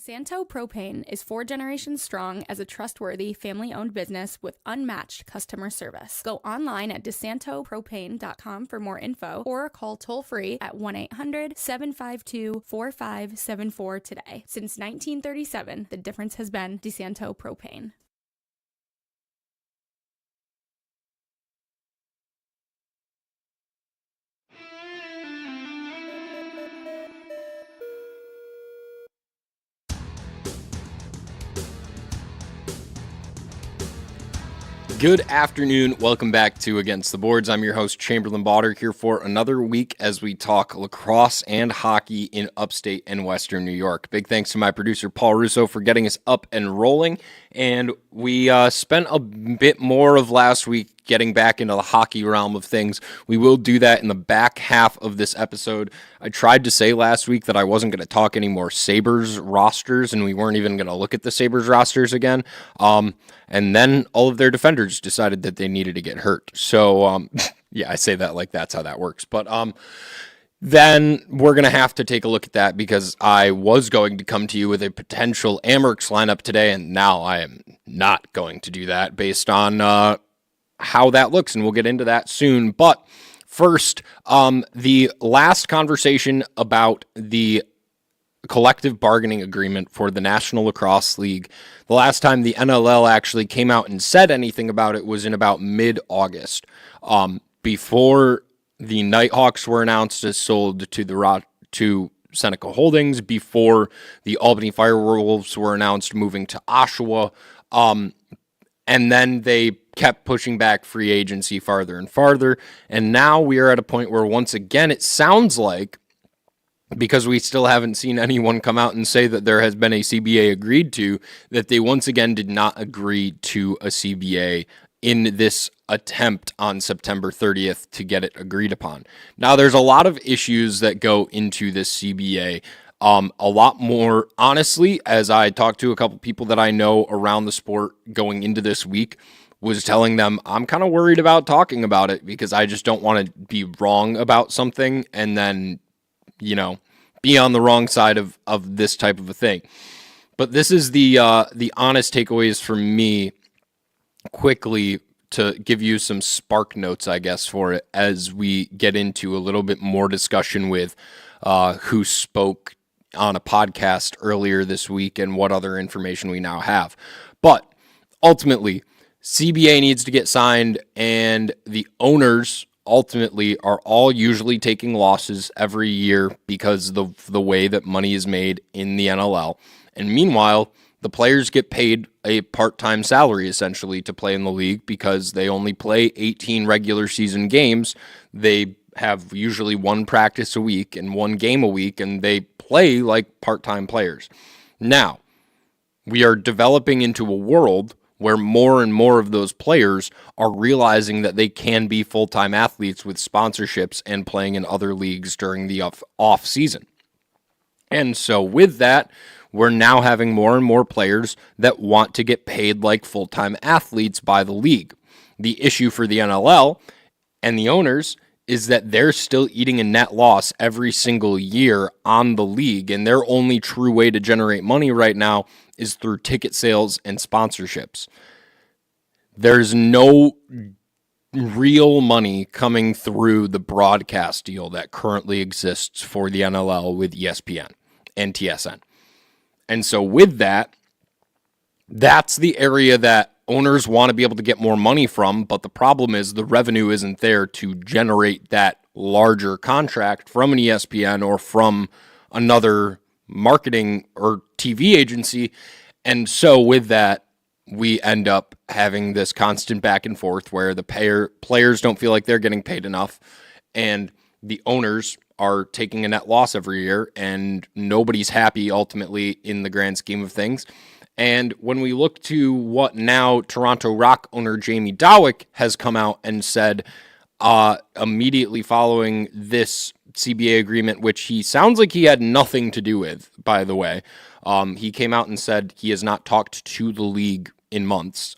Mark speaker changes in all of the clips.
Speaker 1: DeSanto Propane is 4 generations strong as a trustworthy, family-owned business with unmatched customer service. Go online at DeSantoPropane.com for more info or call toll-free at 1-800-752-4574 today. Since 1937, the difference has been DeSanto Propane.
Speaker 2: Good afternoon. Welcome back to Against the Boards. I'm your host, Chamberlain Bauder, here for another week as we talk lacrosse and hockey in upstate and western New York. Big thanks to my producer, Paul Russo, for getting us up and rolling. And we spent a bit more of last week getting back into the hockey realm of things. We will do that in the back half of this episode. I tried to say last week that I wasn't going to talk any more Sabres rosters, and we weren't even going to look at the Sabres rosters again. And then all of their defenders decided that they needed to get hurt. So, yeah, I say that like that's how that works. But then we're going to have to take a look at that because I was going to come to you with a potential Amerks lineup today, and now I am not going to do that based on how that looks, and we'll get into that soon. But first, the last conversation about the collective bargaining agreement for the National Lacrosse League, the last time the NLL actually came out and said anything about it was in about mid-August, before the Nighthawks were announced as sold to Seneca Holdings, before the Albany Firewolves were announced moving to Oshawa, and then they kept pushing back free agency farther and farther. And now we are at a point where once again, it sounds like, because we still haven't seen anyone come out and say that there has been a CBA agreed to, that they once again did not agree to a CBA in this attempt on September 30th to get it agreed upon. Now, there's a lot of issues that go into this CBA. A lot more, honestly, as I talked to a couple people that I know around the sport going into this week, was telling them I'm kind of worried about talking about it because I just don't want to be wrong about something and then, be on the wrong side of this type of a thing. But this is the honest takeaways for me quickly to give you some spark notes, I guess, for it as we get into a little bit more discussion with who spoke on a podcast earlier this week and what other information we now have. But ultimately, CBA needs to get signed, and the owners ultimately are all usually taking losses every year because of the way that money is made in the NLL. And meanwhile, the players get paid a part-time salary essentially to play in the league because they only play 18 regular season games. They have usually one practice a week and one game a week, and they play like part-time players. Now, we are developing into a world where more and more of those players are realizing that they can be full-time athletes with sponsorships and playing in other leagues during the off season. And so with that, we're now having more and more players that want to get paid like full-time athletes by the league. The issue for the NLL and the owners is that they're still eating a net loss every single year on the league, and their only true way to generate money right now is through ticket sales and sponsorships. There's no real money coming through the broadcast deal that currently exists for the NLL with ESPN and TSN. And so with that, that's the area that owners want to be able to get more money from, but the problem is the revenue isn't there to generate that larger contract from an ESPN or from another marketing or TV agency. And so with that, we end up having this constant back and forth where the players don't feel like they're getting paid enough, and the owners are taking a net loss every year, and nobody's happy ultimately in the grand scheme of things. And when we look to what now Toronto Rock owner Jamie Dawick has come out and said immediately following this CBA agreement, which he sounds like he had nothing to do with, by the way. He came out and said he has not talked to the league in months.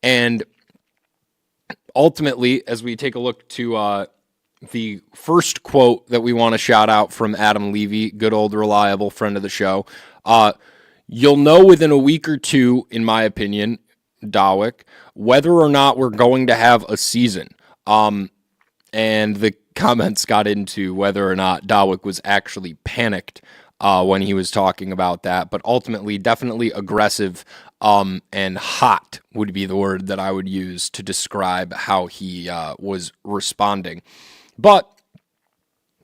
Speaker 2: And ultimately, as we take a look to the first quote that we want to shout out from Adam Levy, good old reliable friend of the show. You'll know within a week or two, in my opinion, Dawick, whether or not we're going to have a season. And the comments got into whether or not Dawick was actually panicked when he was talking about that, but ultimately definitely aggressive and hot would be the word that I would use to describe how he was responding. But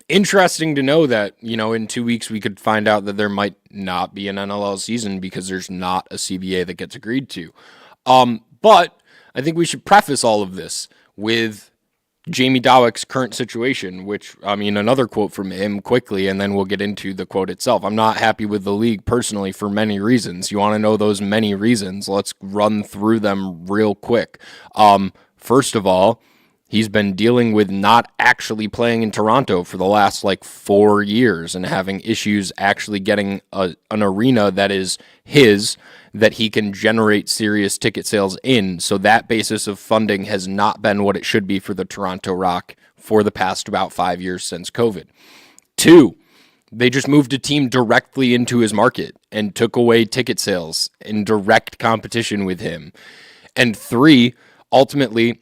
Speaker 2: interesting to know that, in 2 weeks we could find out that there might not be an NLL season because there's not a CBA that gets agreed to. But I think we should preface all of this with Jamie Dawick's current situation, which, another quote from him quickly, and then we'll get into the quote itself. I'm not happy with the league personally for many reasons. You want to know those many reasons? Let's run through them real quick. First of all, he's been dealing with not actually playing in Toronto for the last 4 years and having issues actually getting an arena that is his, that he can generate serious ticket sales in. So that basis of funding has not been what it should be for the Toronto Rock for the past about 5 years since COVID. 2, they just moved a team directly into his market and took away ticket sales in direct competition with him. And 3, ultimately,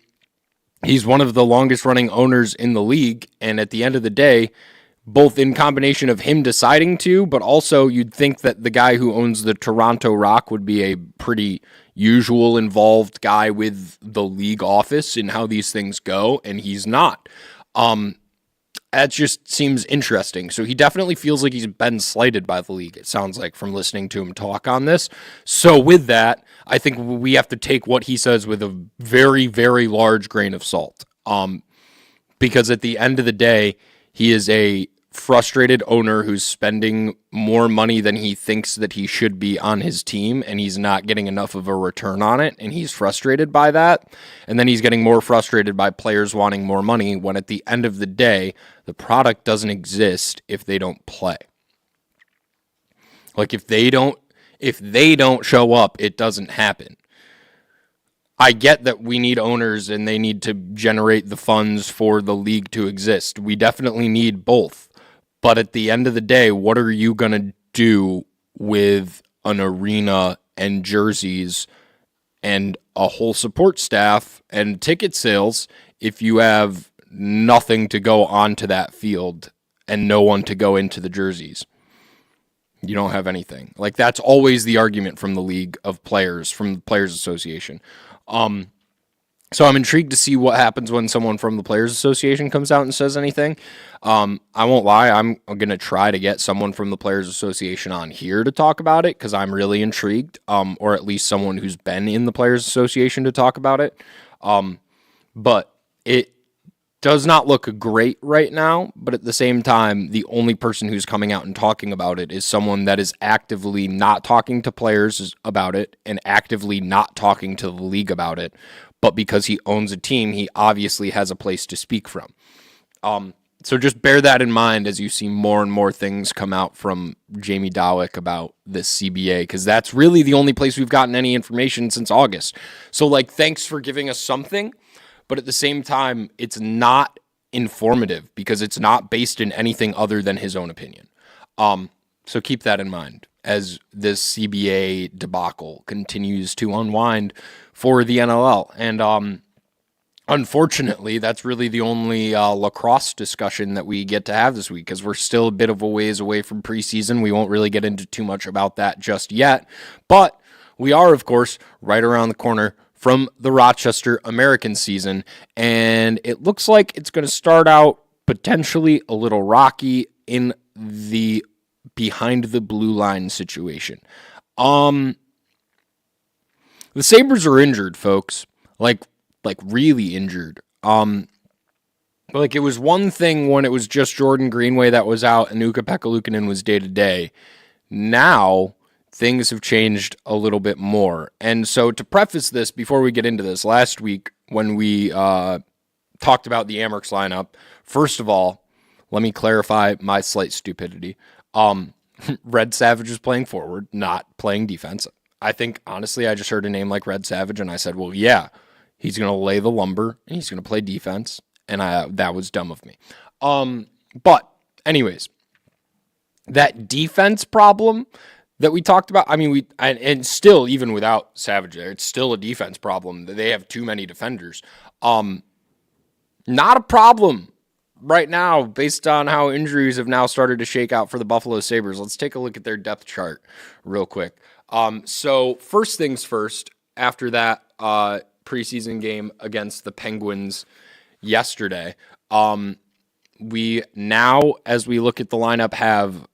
Speaker 2: he's one of the longest running owners in the league. And at the end of the day, both in combination of him deciding to, but also you'd think that the guy who owns the Toronto Rock would be a pretty usual involved guy with the league office in how these things go, and he's not. That just seems interesting. So he definitely feels like he's been slighted by the league, it sounds like, from listening to him talk on this. So with that, I think we have to take what he says with a very, very large grain of salt. Because at the end of the day, he is a frustrated owner who's spending more money than he thinks that he should be on his team, and he's not getting enough of a return on it, and he's frustrated by that. And then he's getting more frustrated by players wanting more money when at the end of the day, the product doesn't exist if they don't play. If they don't show up, it doesn't happen. I get that we need owners and they need to generate the funds for the league to exist. We definitely need both. But at the end of the day, what are you going to do with an arena and jerseys and a whole support staff and ticket sales if you have nothing to go onto that field and no one to go into the jerseys? You don't have anything. That's always the argument from the league of players, from the Players Association. So I'm intrigued to see what happens when someone from the Players Association comes out and says anything. I won't lie, I'm going to try to get someone from the Players Association on here to talk about it because I'm really intrigued, or at least someone who's been in the Players Association to talk about it. But it does not look great right now, but at the same time, the only person who's coming out and talking about it is someone that is actively not talking to players about it and actively not talking to the league about it. But because he owns a team, he obviously has a place to speak from. So just bear that in mind as you see more and more things come out from Jamie Dawick about this CBA, because that's really the only place we've gotten any information since August. So, thanks for giving us something. But at the same time, it's not informative because it's not based in anything other than his own opinion. So keep that in mind as this CBA debacle continues to unwind for the NLL. And unfortunately, that's really the only lacrosse discussion that we get to have this week because we're still a bit of a ways away from preseason. We won't really get into too much about that just yet. But we are, of course, right around the corner from the Rochester American season, and it looks like it's going to start out potentially a little rocky in the behind the blue line situation. The Sabres are injured, folks, like really injured. It was one thing when it was just Jordan Greenway that was out and Ukko-Pekka Luukkonen was day-to-day. Now things have changed a little bit more. And so to preface this, before we get into this, last week when we talked about the Amerks lineup, first of all, let me clarify my slight stupidity. Red Savage was playing forward, not playing defense. I think, honestly, I just heard a name like Red Savage, and I said, well, yeah, he's going to lay the lumber, and he's going to play defense, and that was dumb of me. But anyways, that defense problem that we talked about, I mean, and still, even without Savage there, it's still a defense problem. They have too many defenders. Not a problem right now based on how injuries have now started to shake out for the Buffalo Sabres. Let's take a look at their depth chart real quick. So first things first, after that preseason game against the Penguins yesterday, we now, as we look at the lineup, have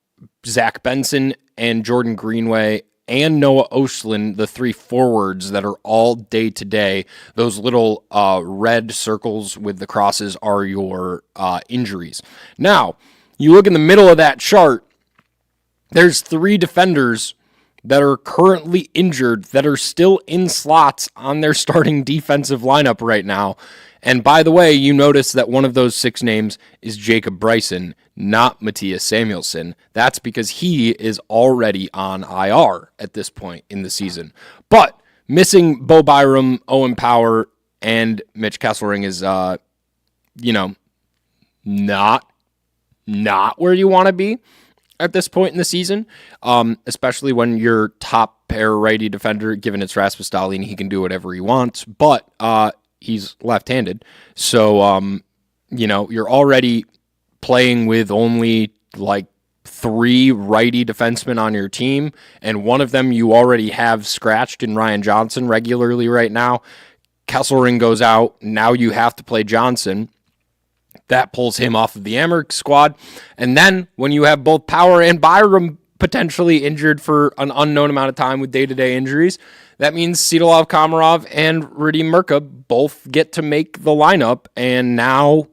Speaker 2: Zach Benson and Jordan Greenway and Noah Oshlin, the three forwards that are all day-to-day. Those little red circles with the crosses are your injuries. Now, you look in the middle of that chart, there's three defenders that are currently injured that are still in slots on their starting defensive lineup right now. And by the way, you notice that one of those six names is Jacob Bryson, not Matthias Samuelsson. That's because he is already on IR at this point in the season. But missing Bo Byram, Owen Power, and Mitch Kesselring is, not where you want to be at this point in the season, especially when your top pair righty defender, given it's Rasmus Dahlin, he can do whatever he wants, but he's left-handed. So, you're already playing with only like three righty defensemen on your team, and one of them you already have scratched in Ryan Johnson regularly right now. Kesselring goes out. Now you have to play Johnson. That pulls him off of the Amerks squad. And then when you have both Power and Byram potentially injured for an unknown amount of time with day-to-day injuries, that means Sidolov Komarov and Radim Murka both get to make the lineup. And now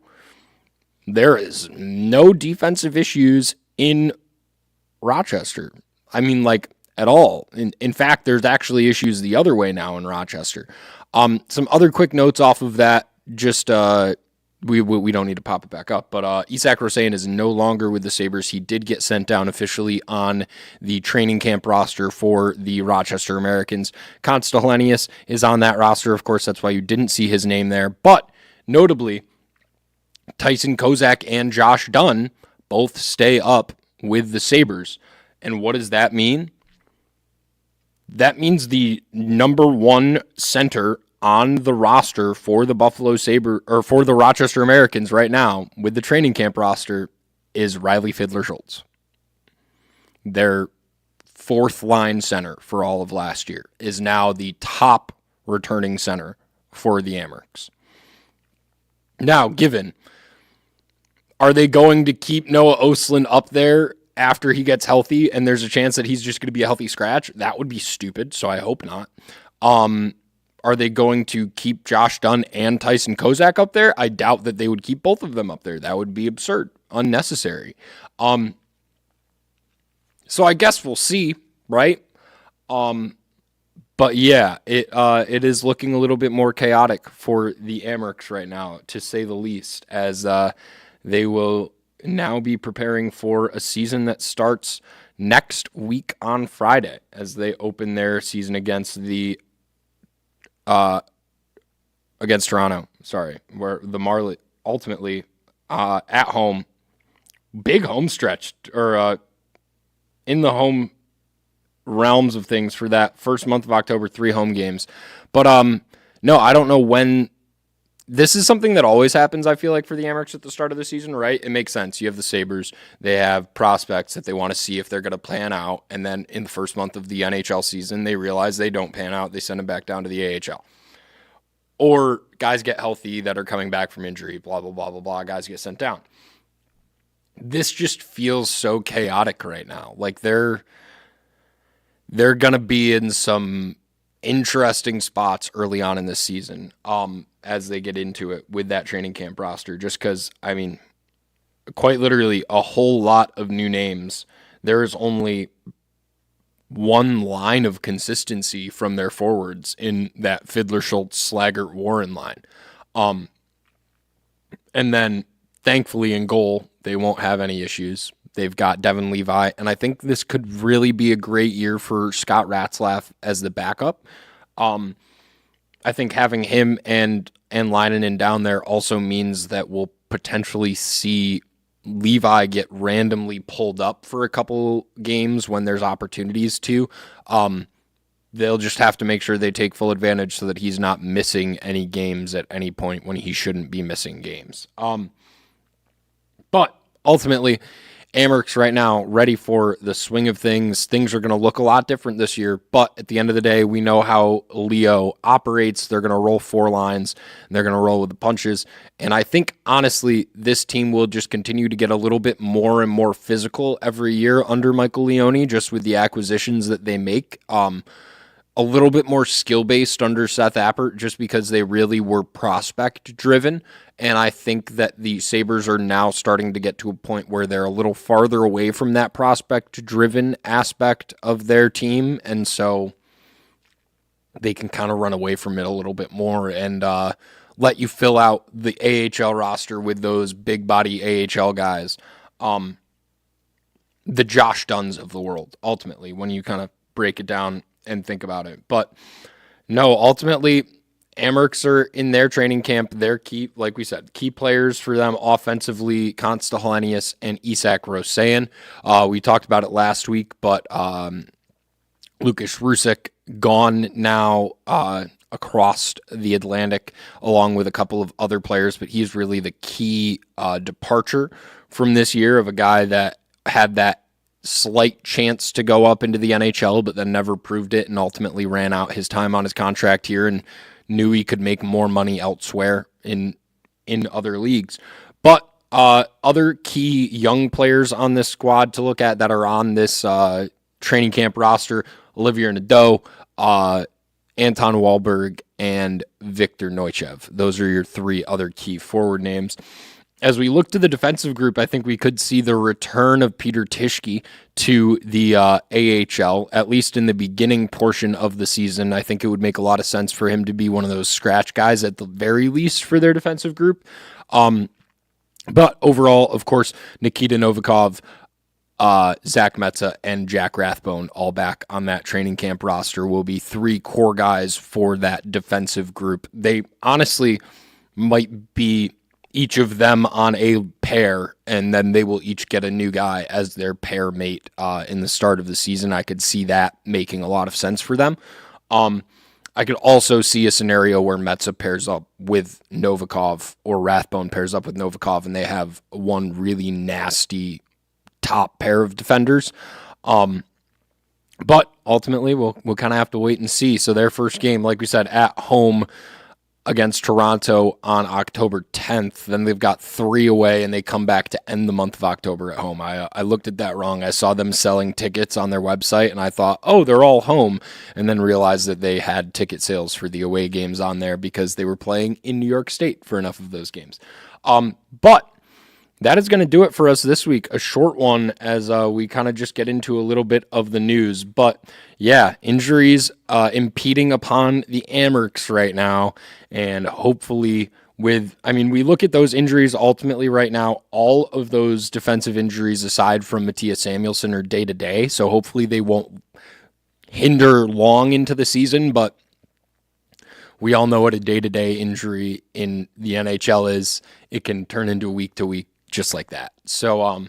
Speaker 2: there is no defensive issues in Rochester. I mean, like, at all. In fact, there's actually issues the other way now in Rochester. Some other quick notes off of that, just we don't need to pop it back up, but Isak Rosen is no longer with the Sabres. He did get sent down officially on the training camp roster for the Rochester Americans. Constantine Helenius is on that roster. Of course, that's why you didn't see his name there. But notably, Tyson Kozak and Josh Dunn both stay up with the Sabres. And what does that mean? That means the number one center on the roster for the Buffalo Sabre, or for the Rochester Americans right now with the training camp roster, is Riley Fiddler-Schultz. Their fourth line center for all of last year is now the top returning center for the Amerks. Now, are they going to keep Noah Oshlin up there after he gets healthy and there's a chance that he's just going to be a healthy scratch? That would be stupid, so I hope not. Are they going to keep Josh Dunn and Tyson Kozak up there? I doubt that they would keep both of them up there. That would be absurd, unnecessary. So I guess we'll see, right? But yeah, it is looking a little bit more chaotic for the Amerks right now, to say the least, as they will now be preparing for a season that starts next week on Friday as they open their season against Toronto, where the Marlies ultimately at home, big home stretch, or in the home realms of things for that first month of October, 3 home games. But no, I don't know when. This is something that always happens, I feel like, for the Amerks at the start of the season, right? It makes sense. You have the Sabres. They have prospects that they want to see if they're going to pan out. And then in the first month of the NHL season, they realize they don't pan out. They send them back down to the AHL. Or guys get healthy that are coming back from injury, blah, blah, blah, blah, blah. Guys get sent down. This just feels so chaotic right now. Like they're going to be in some interesting spots early on in this season as they get into it with that training camp roster, just because, I mean, quite literally a whole lot of new names. There is only one line of consistency from their forwards in that Fiddler-Schultz, Slaggert, Warren line. And then thankfully in goal, they won't have any issues. They've got Devin Levi, and I think this could really be a great year for Scott Ratzlaff as the backup. I think having him and and Leinonen down there also means that we'll potentially see Levi get randomly pulled up for a couple games when there's opportunities to. They'll just have to make sure they take full advantage so that he's not missing any games at any point when he shouldn't be missing games. But ultimately, Amerks right now ready for the swing of things. Things are going to look a lot different this year, but at the end of the day, we know how Leo operates. They're going to roll 4 lines, and they're going to roll with the punches. And I think, honestly, this team will just continue to get a little bit more and more physical every year under Michael Leone, just with the acquisitions that they make. A little bit more skill-based under Seth Appert, just because they really were prospect-driven. And I think that the Sabres are now starting to get to a point where they're a little farther away from that prospect-driven aspect of their team. And so they can kind of run away from it a little bit more and let you fill out the AHL roster with those big-body AHL guys. The Josh Dunns of the world, ultimately, when you kind of break it down and think about it. But no, ultimately, Amerks are in their training camp. They're key, like we said, key players for them offensively, Konsta Helenius and Isak Roseyan. We talked about it last week, but Lukas Rusek gone now across the Atlantic, along with a couple of other players, but he's really the key departure from this year of a guy that had that slight chance to go up into the NHL, but then never proved it and ultimately ran out his time on his contract here and knew he could make more money elsewhere in other leagues. But other key young players on this squad to look at that are on this training camp roster, Olivier Nadeau, Anton Wahlberg, and Victor Neuchev. Those are your 3 other key forward names. As we look to the defensive group, I think we could see the return of Peter Tischke to the AHL, at least in the beginning portion of the season. I think it would make a lot of sense for him to be one of those scratch guys at the very least for their defensive group. But overall, of course, Nikita Novikov, Zach Metza, and Jack Rathbone all back on that training camp roster will be 3 core guys for that defensive group. They honestly might be each of them on a pair, and then they will each get a new guy as their pair mate in the start of the season. I could see that making a lot of sense for them. I could also see a scenario where Metza pairs up with Novikov or Rathbone pairs up with Novikov, and they have one really nasty top pair of defenders. But ultimately, we'll kind of have to wait and see. So their first game, like we said, at home against Toronto on October 10th. Then they've got 3 away, and they come back to end the month of October at home. I looked at that wrong. I saw them selling tickets on their website, and I thought, oh, they're all home, and then realized that they had ticket sales for the away games on there because they were playing in New York State for enough of those games. But that is going to do it for us this week. A short one as we kind of just get into a little bit of the news. But yeah, injuries impeding upon the Amerks right now. And hopefully we look at those injuries ultimately right now, all of those defensive injuries aside from Matthias Samuelsson are day to day. So hopefully they won't hinder long into the season. But we all know what a day-to-day injury in the NHL is. It can turn into a week-to-week just like that. So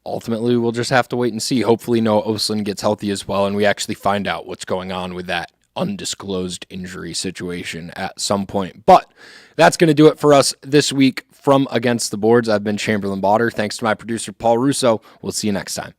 Speaker 2: ultimately, we'll just have to wait and see. Hopefully Noah Oslin gets healthy as well, and we actually find out what's going on with that undisclosed injury situation at some point. But that's going to do it for us this week from Against the Boards. I've been Chamberlain Bauder. Thanks to my producer, Paul Russo. We'll see you next time.